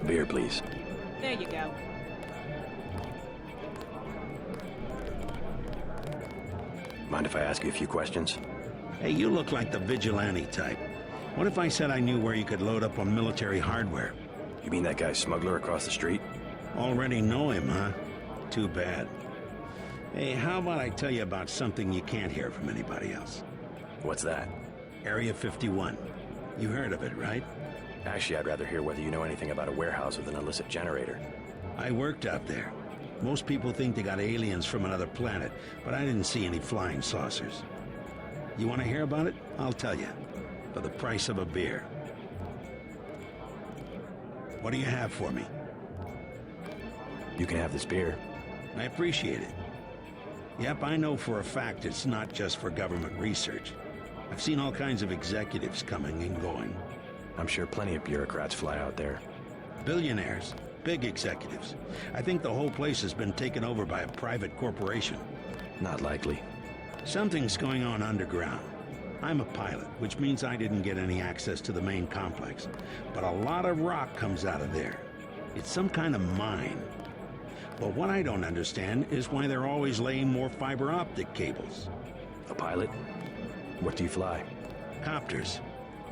Beer, please. There you go. Mind if I ask you a few questions? Hey, you look like the vigilante type. What if I said I knew where you could load up on military hardware? You mean that guy smuggler across the street? Already know him, huh? Too bad. Hey, how about I tell you about something you can't hear from anybody else? What's that? Area 51. You heard of it, right? Actually, I'd rather hear whether you know anything about a warehouse with an illicit generator. I worked out there. Most people think they got aliens from another planet, but I didn't see any flying saucers. You want to hear about it? I'll tell you. For the price of a beer. What do you have for me? You can have this beer. I appreciate it. Yep, I know for a fact it's not just for government research. I've seen all kinds of executives coming and going. I'm sure plenty of bureaucrats fly out there. Billionaires. Big executives. I think the whole place has been taken over by a private corporation. Not likely. Something's going on underground. I'm a pilot, which means I didn't get any access to the main complex. But a lot of rock comes out of there. It's some kind of mine. But what I don't understand is why they're always laying more fiber optic cables. A pilot? What do you fly? Copters.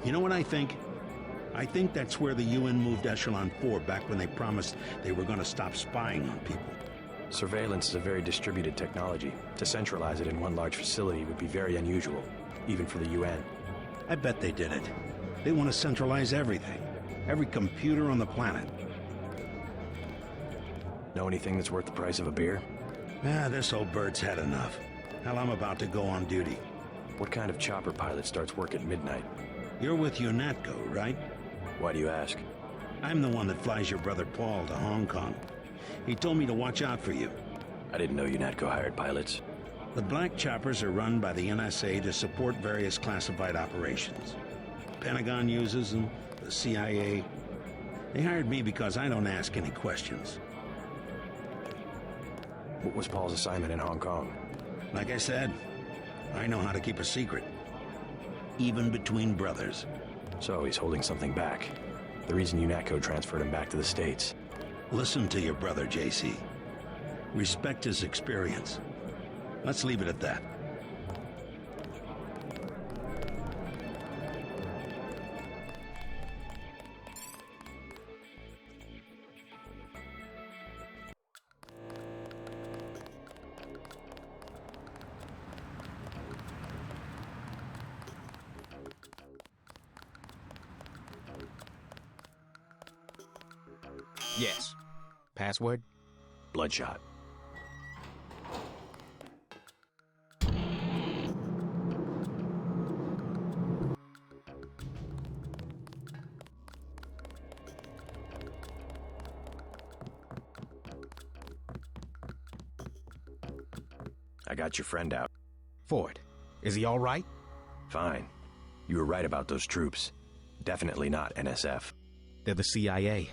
You know what I think? I think that's where the UN moved Echelon 4 back when they promised they were going to stop spying on people. Surveillance is a very distributed technology. To centralize it in one large facility would be very unusual, even for the UN. I bet they did it. They want to centralize everything. Every computer on the planet. Know anything that's worth the price of a beer? This old bird's had enough. Hell, I'm about to go on duty. What kind of chopper pilot starts work at midnight? You're with UNATCO, right? Why do you ask? I'm the one that flies your brother Paul to Hong Kong. He told me to watch out for you. I didn't know UNATCO hired pilots. The black choppers are run by the NSA to support various classified operations. Pentagon uses them, the CIA. They hired me because I don't ask any questions. What was Paul's assignment in Hong Kong? Like I said, I know how to keep a secret. Even between brothers. So he's holding something back. The reason UNATCO transferred him back to the States. Listen to your brother, JC. Respect his experience. Let's leave it at that. Yes. Password? Bloodshot. I got your friend out. Ford, is he all right? Fine. You were right about those troops. Definitely not NSF. They're the CIA.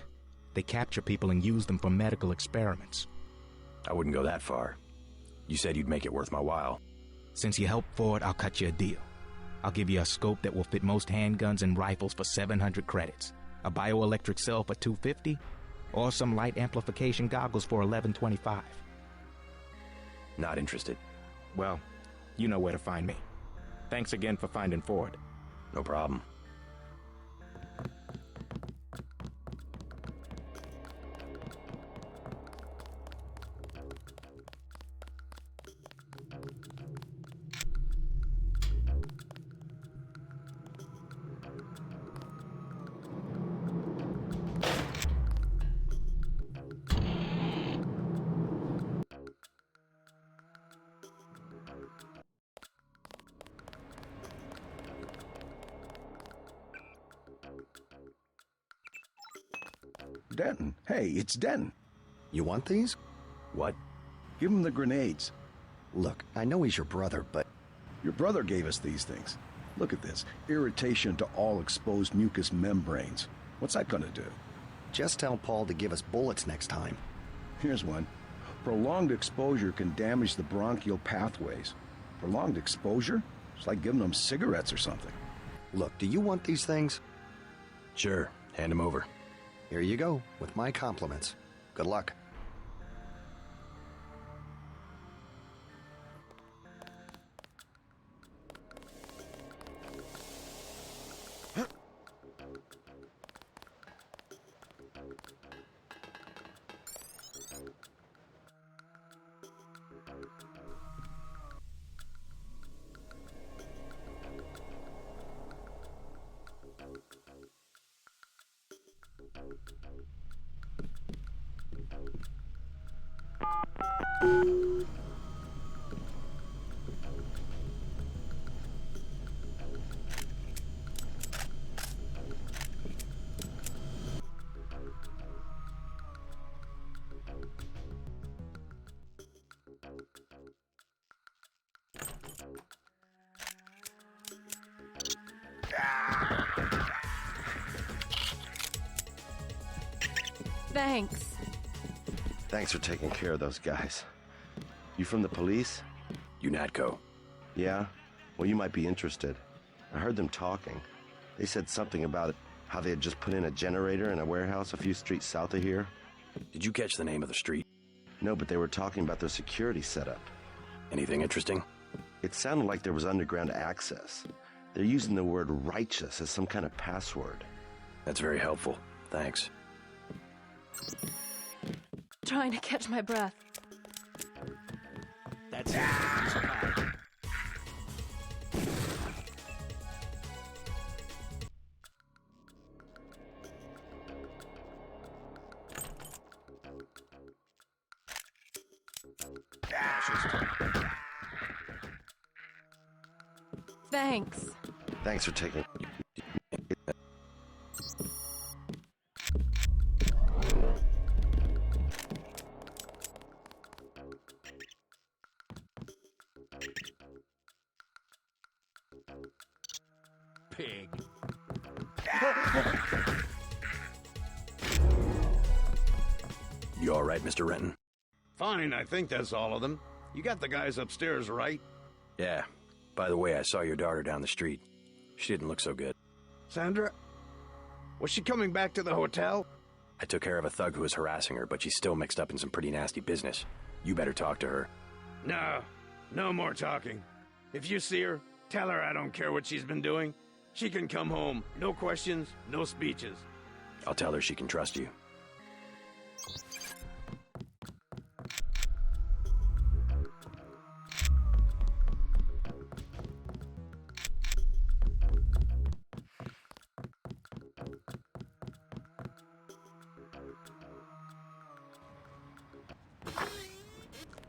They capture people and use them for medical experiments. I wouldn't go that far. You said you'd make it worth my while. Since you helped Ford, I'll cut you a deal. I'll give you a scope that will fit most handguns and rifles for 700 credits, a bioelectric cell for 250, or some light amplification goggles for 1125. Not interested. Well, you know where to find me. Thanks again for finding Ford. No problem. Denton. Hey, it's Denton. You want these? What? Give him the grenades. Look, I know he's your brother, but... Your brother gave us these things. Look at this. Irritation to all exposed mucous membranes. What's that gonna do? Just tell Paul to give us bullets next time. Here's one. Prolonged exposure can damage the bronchial pathways. Prolonged exposure? It's like giving them cigarettes or something. Look, do you want these things? Sure. Hand them over. Here you go, with my compliments. Good luck. Thanks. Thanks for taking care of those guys. You from the police? UNATCO. Yeah? Well, you might be interested. I heard them talking. They said something about how they had just put in a generator in a warehouse a few streets south of here. Did you catch the name of the street? No, but they were talking about their security setup. Anything interesting? It sounded like there was underground access. They're using the word righteous as some kind of password. That's very helpful. Thanks. Trying to catch my breath. That's it. Thanks. Thanks for taking... Pig. You all right, Mr. Renton? Fine, I think that's all of them. You got the guys upstairs, right? Yeah. By the way, I saw your daughter down the street. She didn't look so good. Sandra? Was she coming back to the hotel? I took care of a thug who was harassing her, but she's still mixed up in some pretty nasty business. You better talk to her. No. No more talking. If you see her, tell her I don't care what she's been doing. She can come home. No questions, no speeches. I'll tell her she can trust you.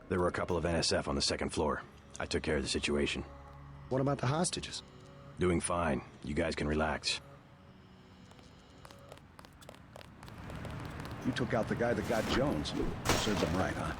There were a couple of NSF on the second floor. I took care of the situation. What about the hostages? Doing fine. You guys can relax. You took out the guy that got Jones. Serves him right, huh?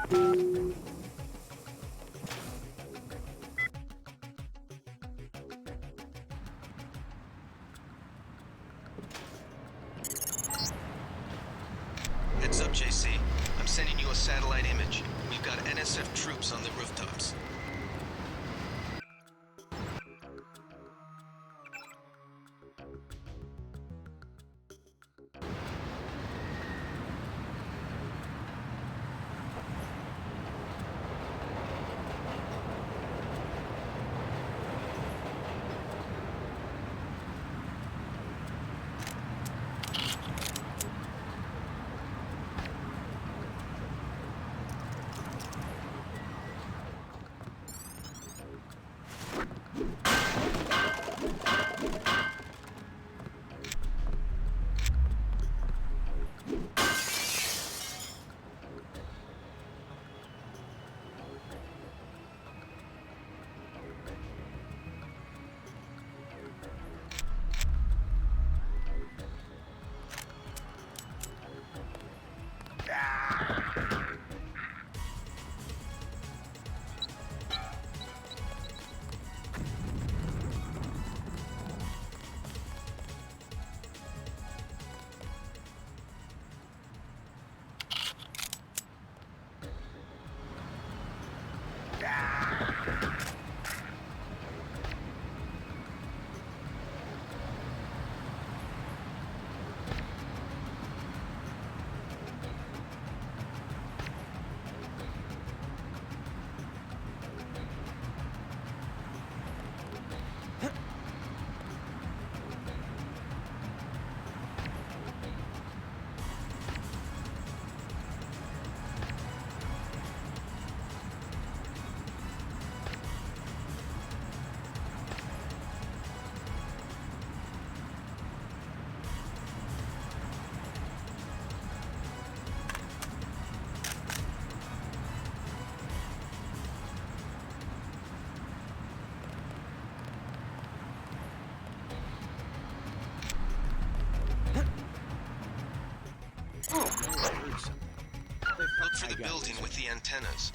Heads up, JC. I'm sending you a satellite image. We've got NSF troops on the rooftops. Look for the building with the antennas.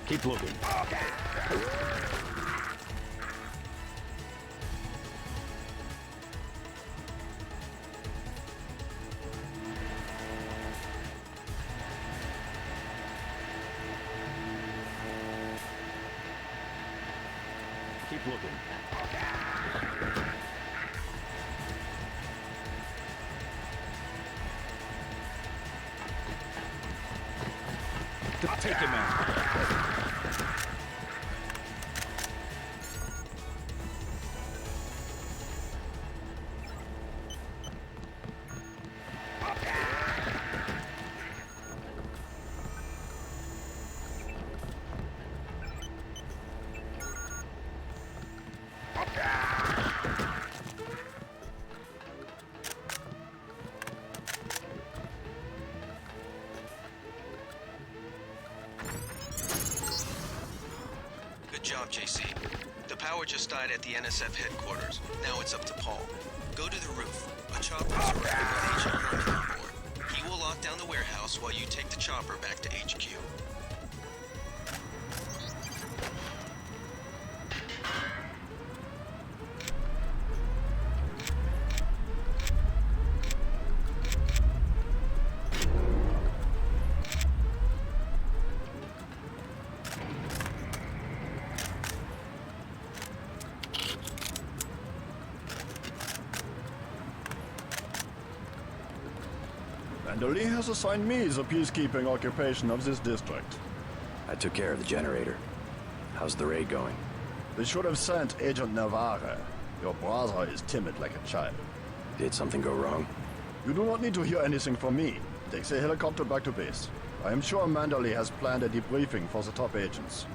Keep looking. Keep looking. Take him out. Good job, JC. The power just died at the NSF headquarters. Now it's up to Paul. Go to the roof. A chopper is arriving with Agent Herman on board. He will lock down the warehouse while you take the chopper back to HQ. Manderly has assigned me the peacekeeping occupation of this district. I took care of the generator. How's the raid going? They should have sent Agent Navarre. Your brother is timid like a child. Did something go wrong? You do not need to hear anything from me. Take the helicopter back to base. I am sure Manderly has planned a debriefing for the top agents.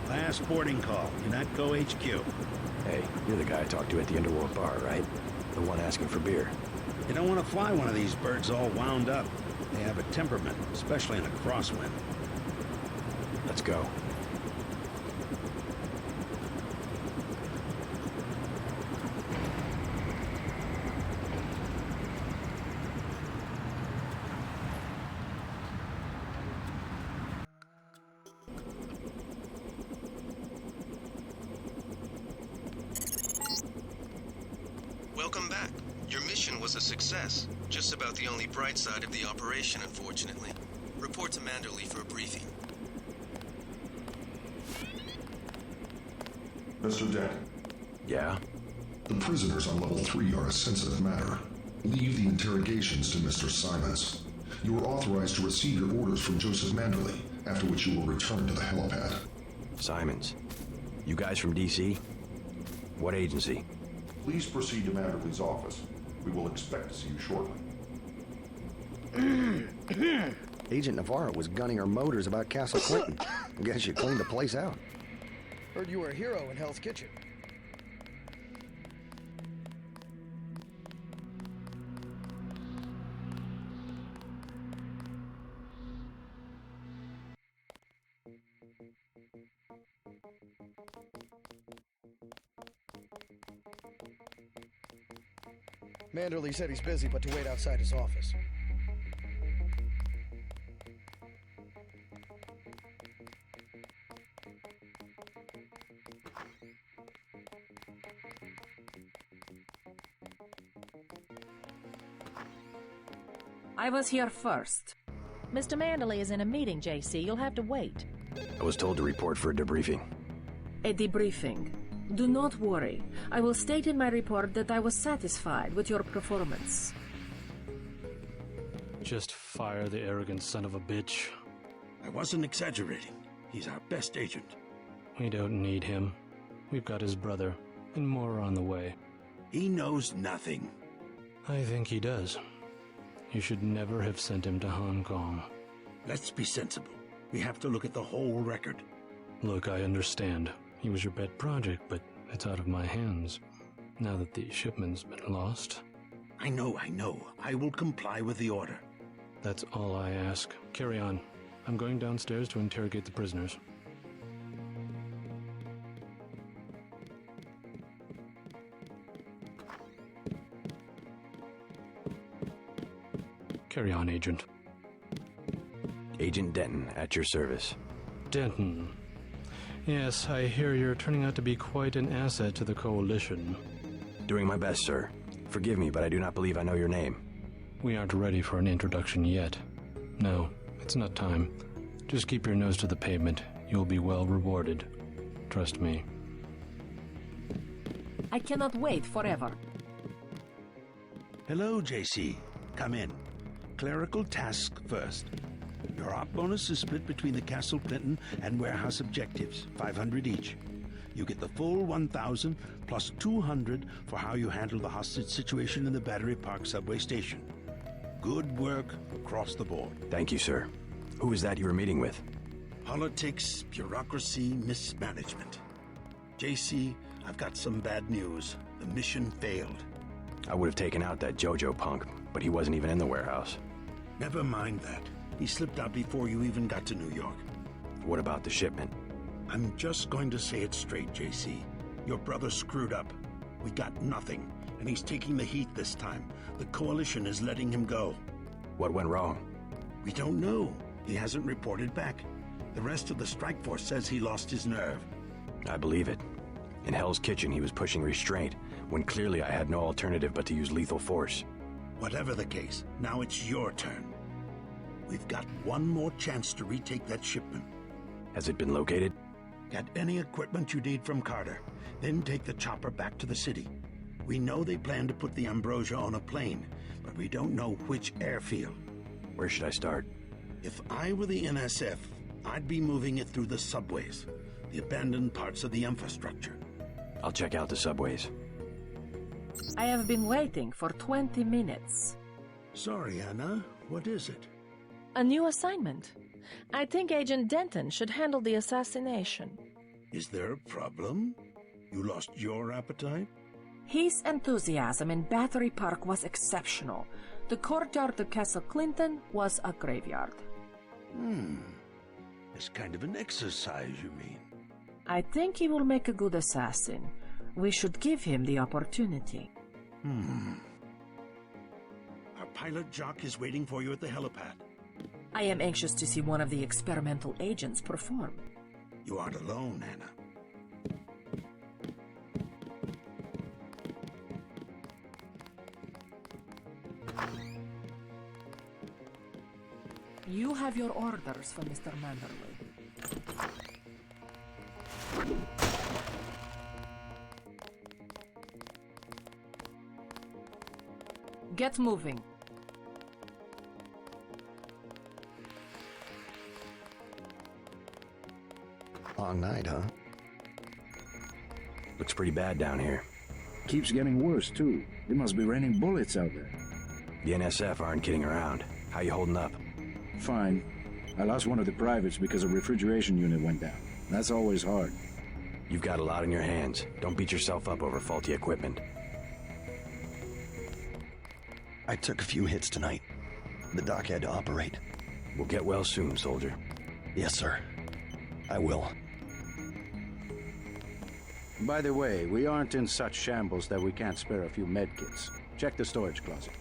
Last boarding call. UNATCO HQ. Hey, you're the guy I talked to at the Underworld bar, right? The one asking for beer. You don't want to fly one of these birds all wound up. They have a temperament, especially in a crosswind. Let's go. Welcome back. Your mission was a success. Just about the only bright side of the operation, unfortunately. Report to Manderly for a briefing. Mr. Dent. Yeah? The prisoners on level 3 are a sensitive matter. Leave the interrogations to Mr. Simons. You are authorized to receive your orders from Joseph Manderly, after which you will return to the helipad. Simons. You guys from DC? What agency? Please proceed to Manderly's office. We will expect to see you shortly. Agent Navarro was gunning our motors about Castle Clinton. I guess you cleaned the place out. Heard you were a hero in Hell's Kitchen. Manderly said he's busy, but to wait outside his office. I was here first. Mr. Manderley is in a meeting, JC. You'll have to wait. I was told to report for a debriefing. A debriefing. Do not worry. I will state in my report that I was satisfied with your performance. Just fire the arrogant son of a bitch. I wasn't exaggerating. He's our best agent. We don't need him. We've got his brother, and more are on the way. He knows nothing. I think he does. You should never have sent him to Hong Kong. Let's be sensible. We have to look at the whole record. Look, I understand. He was your pet project, but it's out of my hands. Now that the shipment's been lost. I know. I will comply with the order. That's all I ask. Carry on. I'm going downstairs to interrogate the prisoners. Carry on, Agent. Agent Denton, at your service. Denton. Yes, I hear you're turning out to be quite an asset to the Coalition. Doing my best, sir. Forgive me, but I do not believe I know your name. We aren't ready for an introduction yet. No, it's not time. Just keep your nose to the pavement. You'll be well rewarded. Trust me. I cannot wait forever. Hello, JC. Come in. Clerical task first. Your op bonus is split between the Castle Clinton and warehouse objectives, 500 each. You get the full 1,000 plus 200 for how you handle the hostage situation in the Battery Park subway station. Good work across the board. Thank you, sir. Who is that you were meeting with? Politics, bureaucracy, mismanagement. JC, I've got some bad news. The mission failed. I would have taken out that JoJo punk, but he wasn't even in the warehouse. Never mind that. He slipped out before you even got to New York. What about the shipment? I'm just going to say it straight, JC. Your brother screwed up. We got nothing, and he's taking the heat this time. The Coalition is letting him go. What went wrong? We don't know. He hasn't reported back. The rest of the strike force says he lost his nerve. I believe it. In Hell's Kitchen, he was pushing restraint, when clearly I had no alternative but to use lethal force. Whatever the case, now it's your turn. We've got one more chance to retake that shipment. Has it been located? Get any equipment you need from Carter, then take the chopper back to the city. We know they plan to put the Ambrosia on a plane, but we don't know which airfield. Where should I start? If I were the NSF, I'd be moving it through the subways, the abandoned parts of the infrastructure. I'll check out the subways. I have been waiting for 20 minutes. Sorry, Anna. What is it? A new assignment. I think Agent Denton should handle the assassination. Is there a problem? You lost your appetite? His enthusiasm in Battery Park was exceptional. The courtyard of Castle Clinton was a graveyard. It's kind of an exercise, you mean? I think he will make a good assassin. We should give him the opportunity. Our pilot Jock is waiting for you at the helipad. I am anxious to see one of the experimental agents perform. You aren't alone, Anna. You have your orders from Mr. Manderley. Get moving. Long night, huh? Looks pretty bad down here. Keeps getting worse, too. It must be raining bullets out there. The NSF aren't kidding around. How you holding up? Fine. I lost one of the privates because a refrigeration unit went down. That's always hard. You've got a lot on your hands. Don't beat yourself up over faulty equipment. I took a few hits tonight. The dock had to operate. We'll get well soon, soldier. Yes, sir. I will. By the way, we aren't in such shambles that we can't spare a few medkits. Check the storage closet.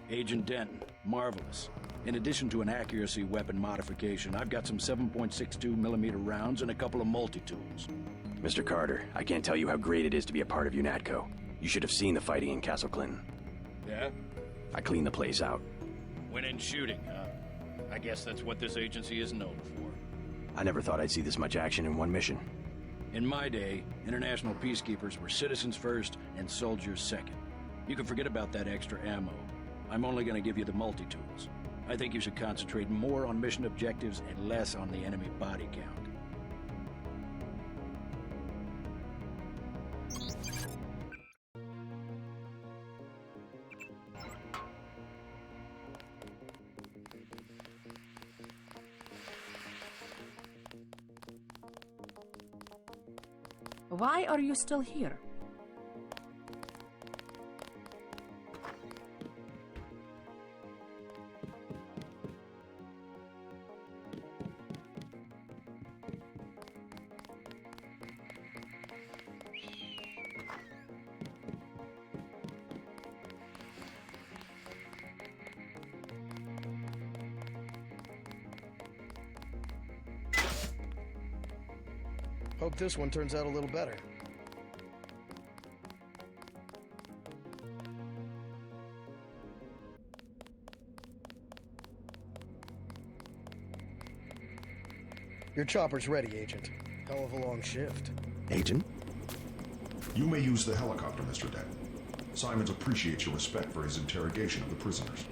Agent Denton, marvelous. In addition to an accuracy weapon modification, I've got some 7.62mm rounds and a couple of multi-tools. Mr. Carter, I can't tell you how great it is to be a part of UNATCO. You should have seen the fighting in Castle Clinton. Yeah? I cleaned the place out. Winning shooting, huh? I guess that's what this agency is known for. I never thought I'd see this much action in one mission. In my day, international peacekeepers were citizens first and soldiers second. You can forget about that extra ammo. I'm only going to give you the multi-tools. I think you should concentrate more on mission objectives and less on the enemy body count. Why are you still here? Hope this one turns out a little better. Your chopper's ready, Agent. Hell of a long shift. Agent? You may use the helicopter, Mr. Denton. Simons appreciates your respect for his interrogation of the prisoners.